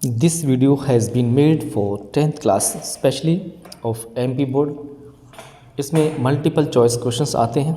This video has been made for 10th class specially of MP board. इसमें multiple choice questions आते हैं,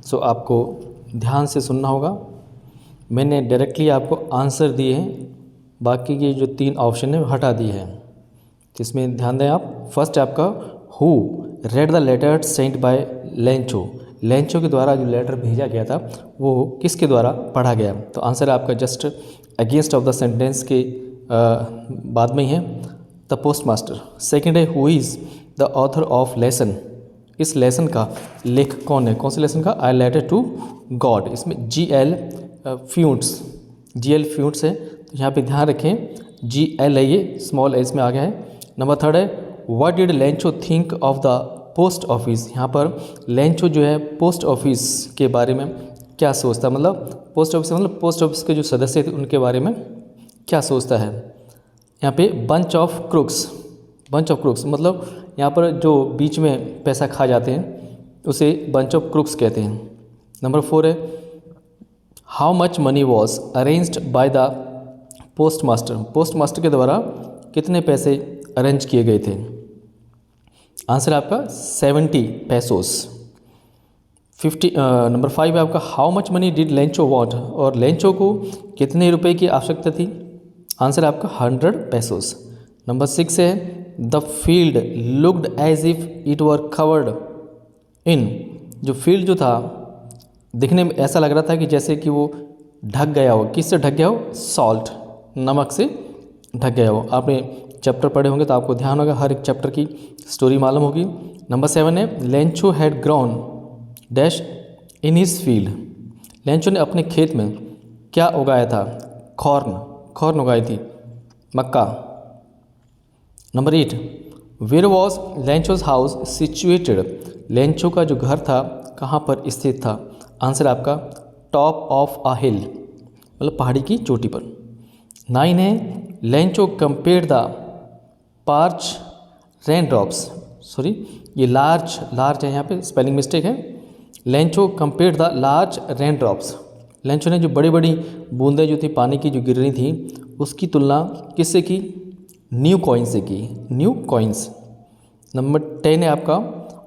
सो आपको ध्यान से सुनना होगा। मैंने डायरेक्टली आपको आंसर दिए हैं, बाकी के जो 3 ऑप्शन है हटा दिए हैं, तो इसमें ध्यान दें आप। फर्स्ट है आपका who read the letter sent by Lencho. Lencho के द्वारा जो लेटर भेजा गया था वो किसके द्वारा पढ़ा गया, तो आंसर आपका just against of the sentence के बाद में ही है, द पोस्ट मास्टर। सेकेंड है who is the author of lesson. इस लेसन का लेखक कौन है, कौन से लेसन का, आई लेटर टू गॉड। इसमें GL फ्यूट्स है, तो यहाँ पे ध्यान रखें GL है, ये स्मॉल एस में आ गया है। नंबर थर्ड है what did Lencho think of the post office. यहाँ पर लेंचो जो है पोस्ट ऑफिस के बारे में क्या सोचता है, मतलब पोस्ट ऑफिस के जो सदस्य थे उनके बारे में क्या सोचता है। यहाँ पे बंच ऑफ क्रुक्स मतलब यहाँ पर जो बीच में पैसा खा जाते हैं उसे बंच ऑफ क्रुक्स कहते हैं। नंबर 4 है how much money was arranged by the post master के द्वारा कितने पैसे अरेंज किए गए थे। आंसर आपका 70 पैसोस। नंबर 5 है आपका how much money did Lencho want, और लेंचो को कितने रुपए की आवश्यकता थी। आंसर आपका 100 पैसोस। नंबर 6 है the field looked as if it were covered in. जो फील्ड जो था दिखने में ऐसा लग रहा था कि जैसे कि वो ढक गया हो, किससे ढक गया हो, सॉल्ट, नमक से ढक गया हो। आपने चैप्टर पढ़े होंगे तो आपको ध्यान होगा, हर एक चैप्टर की स्टोरी मालूम होगी। नंबर 7 है Lencho had grown dash in his field. Lencho ने अपने खेत में क्या उगाया था, कॉर्न उगाई थी, मक्का। Number 8 where was Lencho's house situated. Lencho का जो घर था कहाँ पर स्थित था। आंसर आपका टॉप ऑफ अ हिल, मतलब पहाड़ी की चोटी पर। 9 है Lencho compare the parch rain drops, sorry ये लार्ज है, यहाँ पे स्पेलिंग मिस्टेक है। Lencho compare the large rain drops. Lencho ने जो बड़ी बड़ी बूंदें जो थी पानी की जो गिर रही थी उसकी तुलना किससे की, न्यू कॉइन से की, न्यू कॉइन्स। नंबर 10 है आपका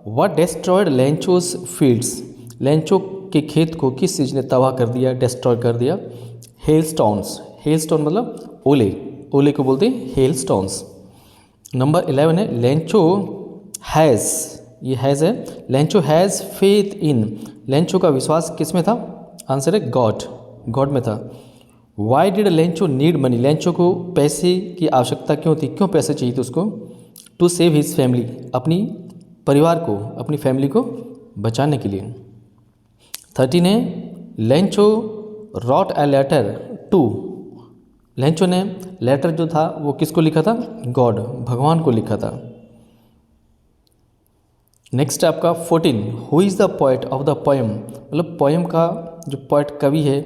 व्हाट डिस्ट्रॉयड लेंचोस फील्ड्स। लेंचो के खेत को किस चीज़ ने तबाह कर दिया, डिस्ट्रॉय कर दिया। हेल स्टोन मतलब ओले को बोलते हैं हेल स्टोन्स। नंबर 11 है लेंचो हैज़, ये हैज़ है, Lencho has faith in. Lencho का विश्वास किस में था। आंसर है गॉड में था। Why did Lencho need money. Lencho को पैसे की आवश्यकता क्यों थी, क्यों पैसे चाहिए थे उसको। टू सेव हिज फैमिली, अपनी परिवार को, अपनी फैमिली को बचाने के लिए। 13 है Lencho wrote a letter to. Lencho ने लेटर जो था वो किसको लिखा था, गॉड, भगवान को लिखा था। नेक्स्ट आपका 14 who is the poet of the poem, मतलब पोएम का जो पोएट कवि है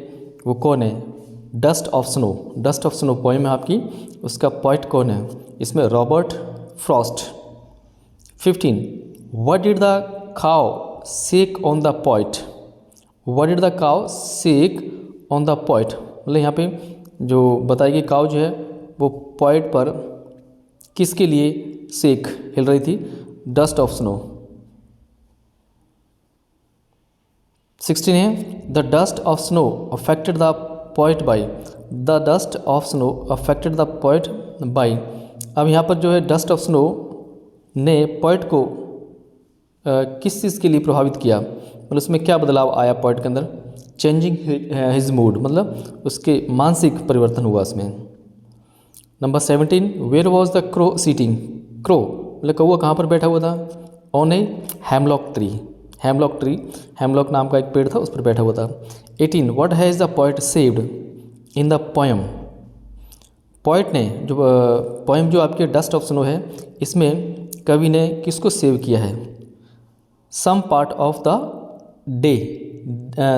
वो कौन है। डस्ट ऑफ स्नो पोएम है आपकी, उसका पोएट कौन है। इसमें Robert Frost. 15 what did the cow shake on the poet. What did the cow shake on the poet, मतलब यहाँ पे जो बताई गई काउ जो है वो पोएट पर किसके लिए सेक हिल रही थी, डस्ट ऑफ स्नो। 16 है the dust of snow affected the poet by. The dust of snow affected the poet by. अब यहाँ पर जो है डस्ट ऑफ स्नो ने पोएट को किस चीज़ के लिए प्रभावित किया, मतलब उसमें क्या बदलाव आया पोएट के अंदर। चेंजिंग हिज मूड, मतलब उसके मानसिक परिवर्तन हुआ उसमें। Number 17 where was the crow sitting. Crow मतलब कौवा कहाँ पर बैठा हुआ था, on a hemlock tree, hemlock नाम का एक पेड़ था उस पर बैठा हुआ था। 18 what has the poet saved in the poem. Poet ने जो पोएम जो आपके डस्ट ऑफ स्नो है इसमें कवि ने किसको सेव किया है, some part of the day,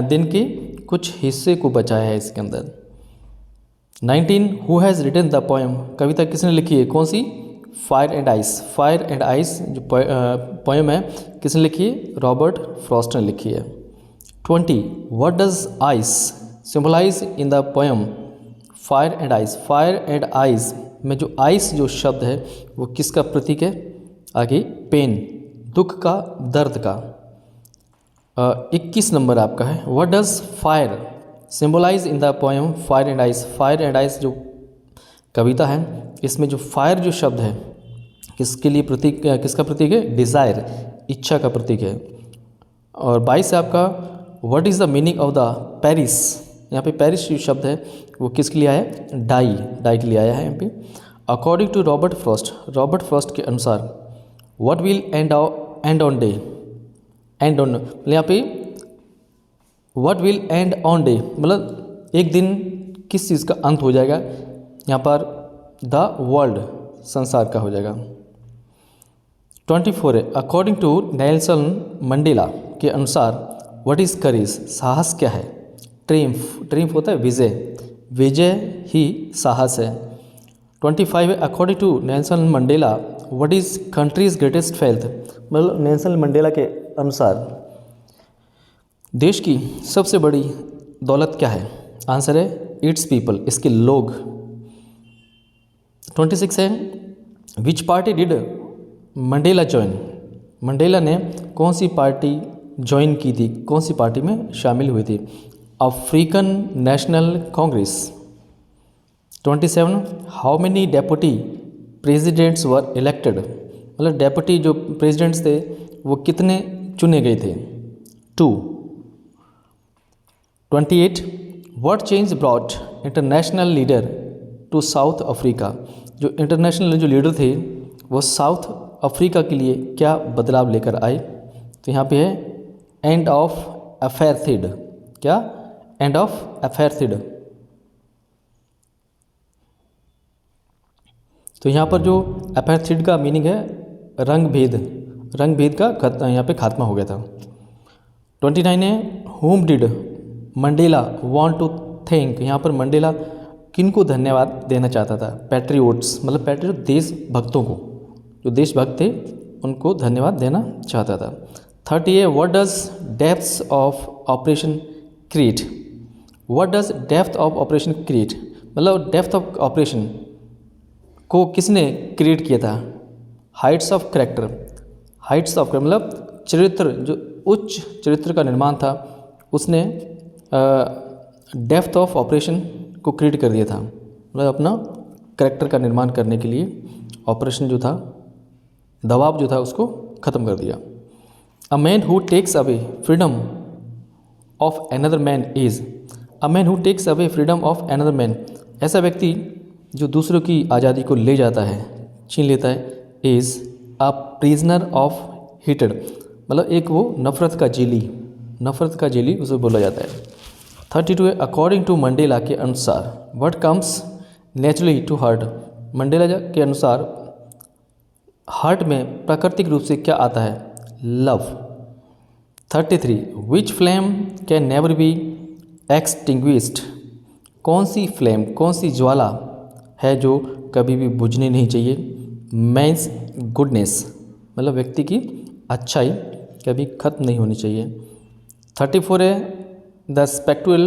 दिन के कुछ हिस्से को बचाया है इसके अंदर। 19 who has written the poem, कविता किसने लिखी है, कौन सी, फायर एंड आइस जो पोएम है किसने लिखी है, रॉबर्ट फ्रॉस्ट ने लिखी है। 20 what does ice symbolise in the poem fire and ice. Fire and ice में जो आइस जो शब्द है वो किसका प्रतीक है? आगे पेन, दुख का, दर्द का। 21 नंबर आपका है, what does fire symbolise in the poem fire and ice. Fire and ice जो कविता है इसमें जो फायर जो शब्द है किसके लिए प्रतीक, किसका प्रतीक है? डिज़ायर, इच्छा का प्रतीक है। और 22 है आपका, what is the meaning of the Paris. यहाँ पे पेरिस जो शब्द है वो किसके लिए आया है? डाई, डाई के लिए आया है यहाँ पे। According to Robert Frost, Robert Frost के अनुसार what will end on day, end on मतलब यहाँ पे what will end on day मतलब एक दिन किस चीज़ का अंत हो जाएगा? यहाँ पर द वर्ल्ड, संसार का हो जाएगा। 24 है, अकॉर्डिंग टू नेल्सन मंडेला के अनुसार व्हाट इज़ करेज, साहस क्या है? ट्रिम्फ, ट्रिम्फ होता है विजय, विजय ही साहस है। 25 है, according to Nelson Mandela what is country's greatest wealth, मतलब नेल्सन मंडेला के अनुसार देश की सबसे बड़ी दौलत क्या है? आंसर है इट्स पीपल, इसके लोग। 26 है, विच party did Mandela join, Mandela ने कौन सी पार्टी ज्वाइन की थी, कौन सी पार्टी में शामिल हुई थी? African National Congress. 27, how many deputy presidents were elected, मतलब डेप्यूटी जो प्रेसिडेंट्स थे वो कितने चुने गए थे? 2। 28, what change brought international leader to South Africa, जो इंटरनेशनल जो लीडर थे वो साउथ अफ्रीका के लिए क्या बदलाव लेकर आए? तो यहाँ पे है एंड ऑफ अफेयरथिड, क्या? End of apartheid. तो यहाँ पर जो अफेयरथिड का मीनिंग है रंग भेद, रंग भेद का यहाँ पे खात्मा हो गया था। 29 है, whom did Mandela want to thank, यहाँ पर मंडेला किनको धन्यवाद देना चाहता था? पैट्रियोट्स, मतलब पैट्रियोट देशभक्तों को, जो देशभक्त थे उनको धन्यवाद देना चाहता था। 30 है, what does depths of operation create, what does depth of operation create, मतलब डेप्थ ऑफ ऑपरेशन को किसने क्रिएट किया था? Heights of character, Heights of मतलब चरित्र, जो उच्च चरित्र का निर्माण था उसने डेप्थ ऑफ ऑपरेशन को क्रिएट कर दिया था, मतलब अपना करेक्टर का निर्माण करने के लिए ऑपरेशन जो था, दबाव जो था उसको ख़त्म कर दिया। A man who takes away freedom of another man is, a man who takes away freedom of another man, ऐसा व्यक्ति जो दूसरों की आज़ादी को ले जाता है, छीन लेता है, is a prisoner of hated, मतलब एक वो नफ़रत का जेली, नफ़रत का जेली उसे बोला जाता है। 32 है, अकॉर्डिंग टू मंडेला के अनुसार what comes naturally to heart, Mandela के अनुसार हार्ट में प्राकृतिक रूप से क्या आता है? Love. 33, which flame can never be extinguished, कौन सी फ्लेम, कौन सी ज्वाला है जो कभी भी बुझनी नहीं चाहिए? मैंस गुडनेस, मतलब व्यक्ति की अच्छाई कभी खत्म नहीं होनी चाहिए। 34 है, the spectral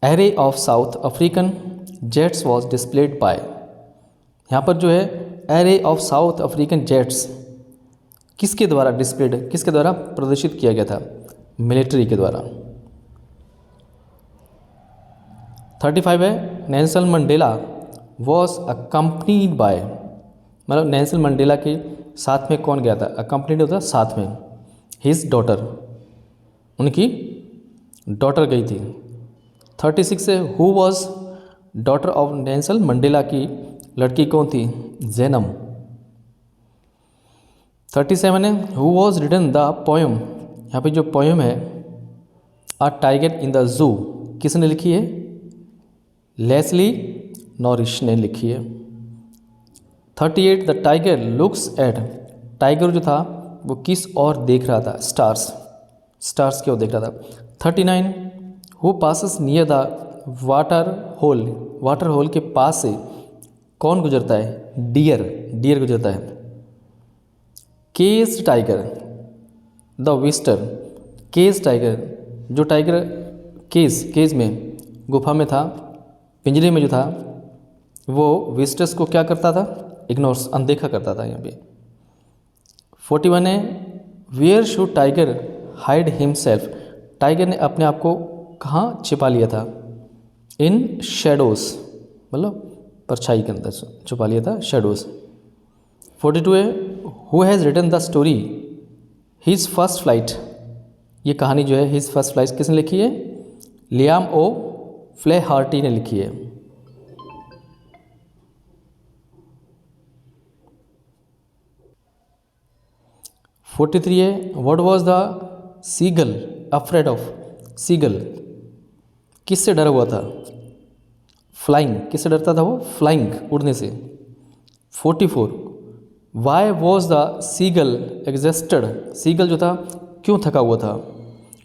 array of south African jets was displayed bye, यहाँ पर जो है array of south African jets किसके द्वारा डिस्प्लेड, किसके द्वारा प्रदर्शित किया गया था? मिलिट्री के द्वारा। 35 है, Nelson Mandela was accompanied by, मतलब नेल्सन मंडेला के साथ में कौन गया था? अकम्पनीड होता साथ में, हिज डॉटर, उनकी डॉटर गई थी। 36 है, who was daughter of Nelson Mandela की लड़की कौन थी? जैनम। 37 है, who was written the poem, यहाँ पे जो पोएम है a tiger in the zoo किसने लिखी है? लेस्ली नॉरिश ने लिखी है। 38, the tiger looks at, tiger जो था वो किस और देख रहा था? स्टार्स, स्टार्स की ओर देख रहा था। 39, who passes near the water hole, water hole के पास से कौन गुजरता है? डियर, डियर गुजरता है। Cage tiger the visitor, cage tiger, जो टाइगर केज, केज में गुफा में था, पिंजरे में जो था, वो विजिटर्स को क्या करता था, इग्नोर, अनदेखा करता था यहाँ पे। 41 है where should tiger hide himself, tiger ने अपने आप को कहाँ छिपा लिया था, इन शेडोज़, मतलब परछाई के अंदर छुपा लिया था, शेडोज़। 42 है who has written the story his first flight, ये कहानी जो है हिज फर्स्ट फ्लाइट किसने लिखी है, लियाम ओ फ्लेहार्टी ने लिखी है। 43 है what was the seagull afraid of, seagull किससे डरा हुआ था, फ्लाइंग, किससे डरता था वो, फ्लाइंग, उड़ने से। 44 why was the seagull exhausted, seagull जो था क्यों थका हुआ था,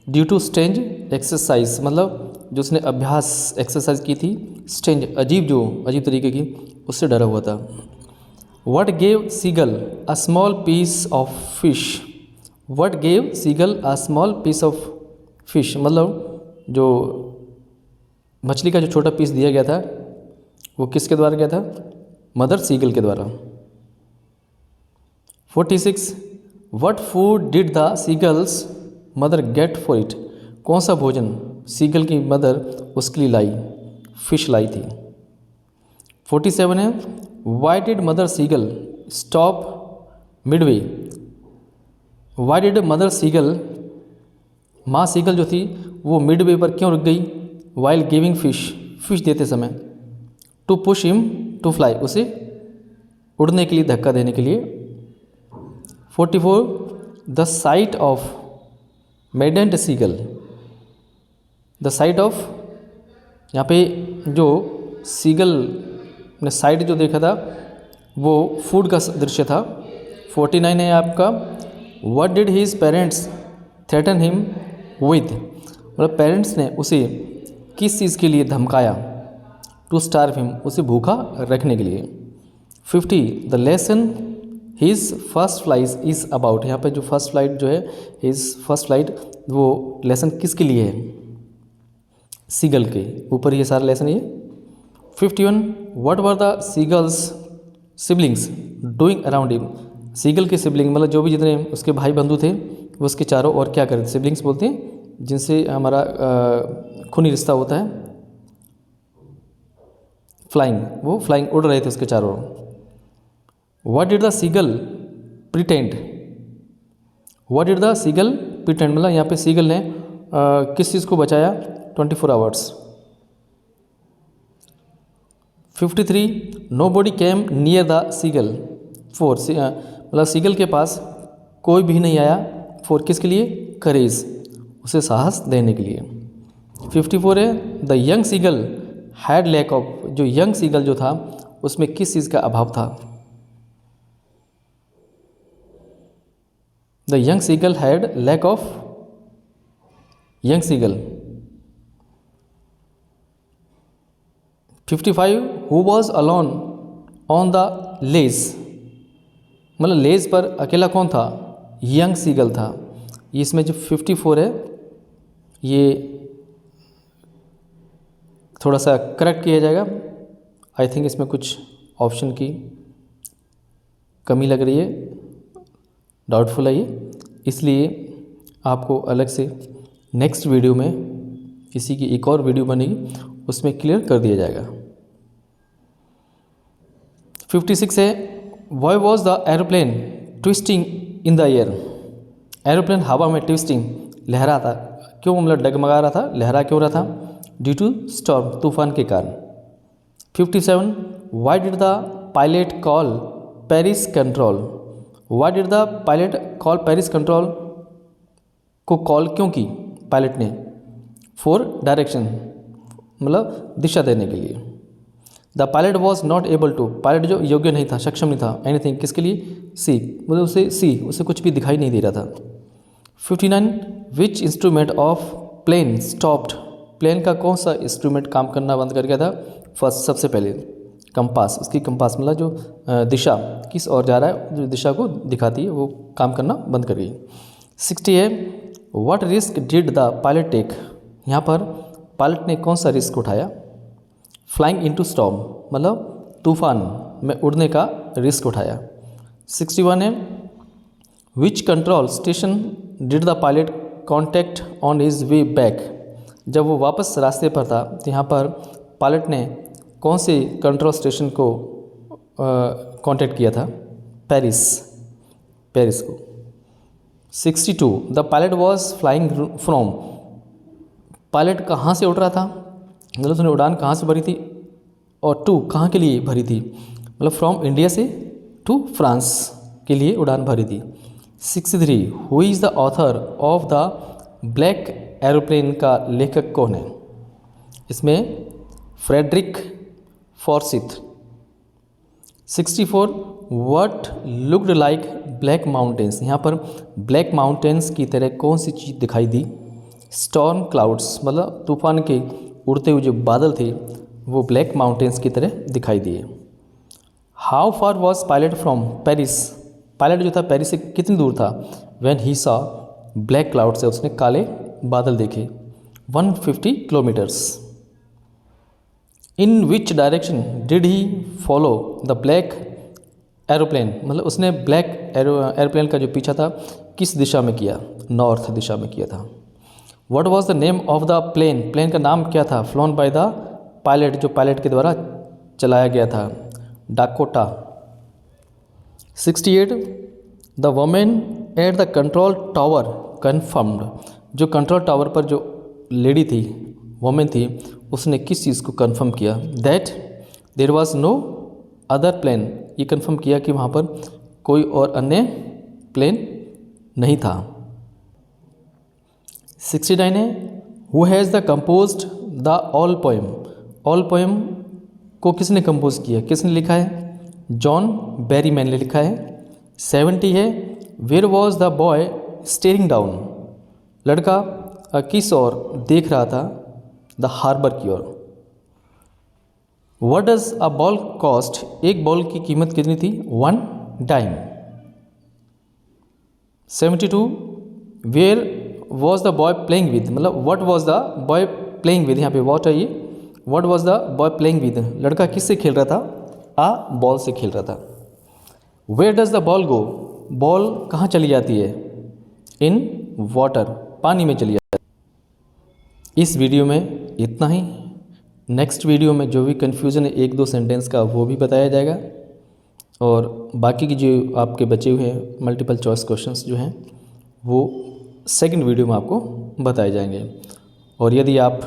ड्यू टू स्ट्रेंज एक्सरसाइज, मतलब जो उसने अभ्यास एक्सरसाइज की थी, स्ट्रेंज अजीब, जो अजीब तरीके की, उससे डरा हुआ था। What gave seagull a small piece of fish, what gave seagull a small piece of fish, मतलब जो मछली का जो छोटा पीस दिया गया था वो किसके द्वारा गया था, मदर सीगल के द्वारा। 46 what food did the seagulls mother get for it, कौन सा भोजन सीगल की मदर उसके लिए लाई, फिश लाई थी। 47 है why did mother seagull stop midway, why did mother seagull, माँ सीगल जो थी वो मिडवे पर क्यों रुक गई, वाइल गिविंग फिश, फिश देते समय, to push him to fly, उसे उड़ने के लिए, धक्का देने के लिए। 44 the sight of maddened seagull, the sight of, यहाँ पे जो सीगल ने साइट जो देखा था वो फूड का दृश्य था। 49 है आपका what did his parents threaten him with, मतलब पेरेंट्स ने उसे किस चीज़ के लिए धमकाया, टू स्टार्व हिम, उसे भूखा रखने के लिए। 50 the lesson his first flight is about, यहाँ पे जो फर्स्ट फ्लाइट जो है हिज फर्स्ट फ्लाइट, वो लेसन किसके लिए है, सीगल के ऊपर ये सारा लेसन ये। 51 what were the seagull's siblings doing around him, seagull के सिबलिंग मतलब जो भी जितने उसके भाई बंधु थे वो उसके चारों ओर क्या करते, सिबलिंग्स बोलते हैं जिनसे हमारा खूनी रिश्ता होता है, फ्लाइंग, वो फ्लाइंग उड़ रहे थे उसके चारों ओर। What did the seagull pretend, what did the seagull pretend, मतलब यहाँ पे सीगल ने किस चीज़ को बचाया, 24 hours. 53 nobody came near the seagull, मतलब सीगल के पास कोई भी नहीं आया, फॉर किसके लिए, करेज, उसे साहस देने के लिए। 54 है the young seagull had lack of, जो यंग सीगल जो था उसमें किस चीज़ का अभाव था, the young seagull had lack of, young seagull. 55 who was alone on the ledge, मतलब लेज पर अकेला कौन था, यंग सीगल था। इसमें जो 54 है ये थोड़ा सा करेक्ट किया जाएगा, आई थिंक इसमें कुछ ऑप्शन की कमी लग रही है, डाउटफुल है ये, इसलिए आपको अलग से नेक्स्ट वीडियो में इसी की एक और वीडियो बनेगी उसमें क्लियर कर दिया जाएगा। 56 है Y was the aeroplane twisting in the air, aeroplane हवा में ट्विस्टिंग लहरा था, क्यों, मतलब डगमगा रहा था, लहरा क्यों रहा था, ड्यू टू स्टॉर्म, तूफान के कारण। 57 why did the pilot call Paris control, why did the pilot call Paris control, को कॉल क्यों की पायलट ने, फॉर डायरेक्शन, मतलब दिशा देने के लिए। The pilot was not able to, pilot जो योग्य नहीं था, सक्षम नहीं था, एनीथिंग किसके लिए, सी, मतलब उसे कुछ भी दिखाई नहीं दे रहा था। 59 which instrument of plane stopped, plane का कौन सा इंस्ट्रूमेंट काम करना बंद कर गया था, फर्स्ट सबसे पहले कंपास, उसकी कंपास मतलब जो दिशा किस ओर जा रहा है, जो दिशा को दिखाती है वो काम करना बंद कर गई। 60 है what risk did the pilot take, यहाँ पर पायलट ने कौन सा रिस्क उठाया, फ्लाइंग इनटू स्टॉर्म, मतलब तूफान में उड़ने का रिस्क उठाया। 61 है, which control station did the pilot contact on his way back. जब वो वापस रास्ते पर था तो यहाँ पर पायलट ने कौन से कंट्रोल स्टेशन को कांटेक्ट किया था? पेरिस को। 62 the pilot was flying from. Pilot कहाँ से उड़ रहा था, मतलब उसने उड़ान कहाँ से भरी थी, और टू कहाँ के लिए भरी थी, मतलब फ्रॉम इंडिया से टू फ्रांस के लिए उड़ान भरी थी। 63 who is the author of the black aeroplane का लेखक कौन है? इसमें Frederick Forsyth. 64 what looked like black mountains. यहाँ पर ब्लैक माउंटेन्स की तरह कौन सी चीज़ दिखाई दी? स्टॉर्म क्लाउड्स, मतलब तूफान के उड़ते हुए जो बादल थे वो ब्लैक माउंटेन्स की तरह दिखाई दिए। How far was pilot from Paris. Pilot जो था पेरिस से कितनी दूर था? When he saw black cloud से उसने काले बादल देखे। 150 kilometres. In which direction did he follow the black aeroplane, मतलब उसने ब्लैक एरोप्लेन का जो पीछा था किस दिशा में किया? नॉर्थ दिशा में किया था। What was the name of the plane. Plane का नाम क्या था? फ्लोन बाय द पायलट, जो पायलट के द्वारा चलाया गया था, Dakota. 68 the women at the control tower confirmed. जो कंट्रोल टावर पर जो लेडी थी, वुमेन थी, उसने किस चीज़ को कंफर्म किया? That there was no other plane. ये कंफर्म किया कि वहाँ पर कोई और अन्य प्लेन नहीं था। 69 है, who has the composed the all poem. All poem को किसने कंपोज किया, किसने लिखा है? जॉन बैरीमैन ने लिखा है। 70 है, where was the boy staring down. लड़का किस ओर देख रहा था? द हार्बर की ओर। What does a ball cost. एक बॉल की कीमत कितनी थी? 1 dime. 72 where was the boy playing with, मतलब what was the boy playing with. यहाँ पे व्हाट है ये, what was the boy playing with. लड़का किससे खेल रहा था? आ बॉल से खेल रहा था। Where does the ball go. Ball कहाँ चली जाती है? इन वाटर, पानी में चली जाती है। इस वीडियो में इतना ही। नेक्स्ट वीडियो में जो भी कन्फ्यूज़न है 1-2 सेंटेंस का वो भी बताया जाएगा, और बाकी की जो आपके बचे हुए हैं मल्टीपल चॉइस क्वेश्चंस जो हैं वो सेकंड वीडियो में आपको बताए जाएंगे। और यदि आप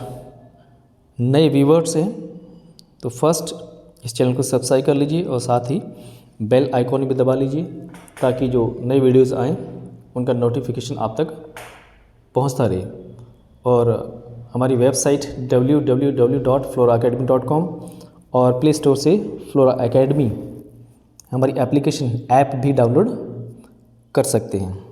नए व्यूवर्स हैं तो फर्स्ट इस चैनल को सब्सक्राइब कर लीजिए और साथ ही बेल आइकॉन भी दबा लीजिए, ताकि जो नए वीडियोस आएँ उनका नोटिफिकेशन आप तक पहुंचता रहे। और हमारी वेबसाइट www.floraacademy.com और प्ले स्टोर से फ्लोरा एकेडमी हमारी एप्लीकेशन ऐप भी डाउनलोड कर सकते हैं।